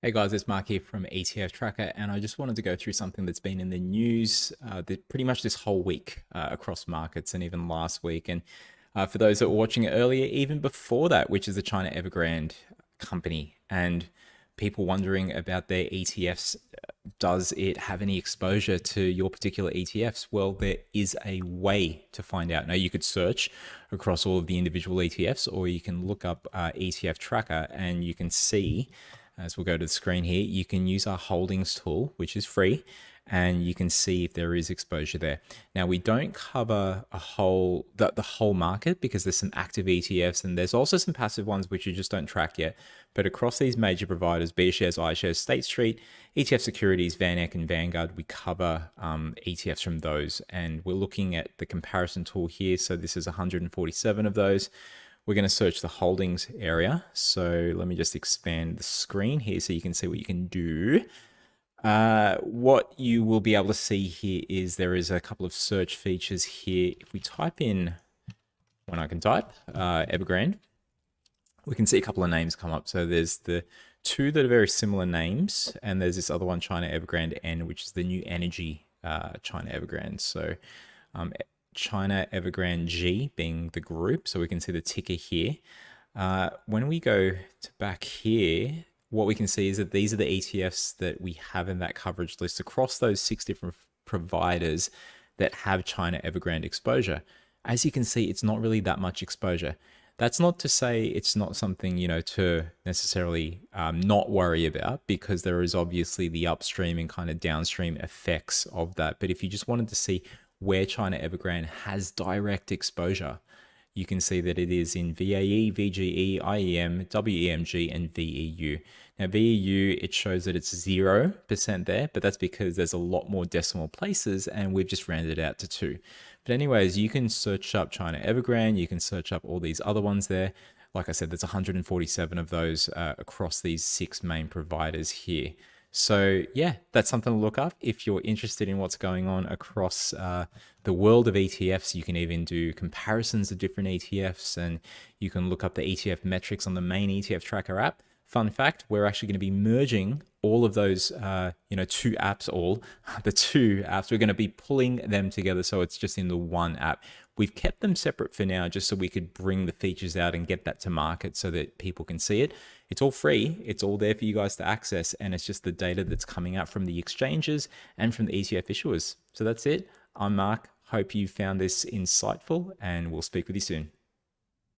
Hey guys, it's Mark here from ETF Tracker, and I just wanted to go through something that's been in the news pretty much this whole week across markets and even last week. And for those that were watching it earlier, even before that, which is the China Evergrande company, and people wondering about their ETFs. Does it have any exposure to your particular ETFs? Well, there is a way to find out. Now, you could search across all of the individual ETFs, or you can look up ETF Tracker and you can see, as we'll go to the screen here, you can use our holdings tool, which is free, and you can see if there is exposure there. Now, we don't cover the whole market because there's some active ETFs and there's also some passive ones which you just don't track yet. But across these major providers, BShares, iShares, State Street, ETF Securities, VanEck, and Vanguard, we cover ETFs from those. And we're looking at the comparison tool here. So this is 147 of those. We're going to search the holdings area. So let me just expand the screen here so you can see what you can do. What you will be able to see here is there is a couple of search features here. If we type in, when I can type, Evergrande, we can see a couple of names come up. So there's the two that are very similar names, and there's this other one, China Evergrande N, which is the new energy China Evergrande. So China Evergrande G being the group, so we can see the ticker here. When we go to back here, what we can see is that these are the ETFs that we have in that coverage list across those 6 different providers that have China Evergrande exposure. As you can see, it's not really that much exposure. That's not to say it's not something, to necessarily not worry about, because there is obviously the upstream and kind of downstream effects of that. But if you just wanted to see where China Evergrande has direct exposure, you can see that it is in VAE, VGE, IEM, WEMG, and VEU. Now, VEU, it shows that it's 0% there, but that's because there's a lot more decimal places, and we've just rounded it out to 2. But anyways, you can search up China Evergrande, you can search up all these other ones there. Like I said, there's 147 of those across these 6 main providers here. So yeah, that's something to look up. If you're interested in what's going on across the world of ETFs, you can even do comparisons of different ETFs, and you can look up the ETF metrics on the main ETF Tracker app. Fun fact, we're actually going to be merging all of those, 2 apps, the 2 apps, we're going to be pulling them together so it's just in the one app. We've kept them separate for now just so we could bring the features out and get that to market so that people can see it. It's all free. It's all there for you guys to access, and it's just the data that's coming out from the exchanges and from the ETF issuers. So that's it. I'm Mark. Hope you found this insightful, and we'll speak with you soon.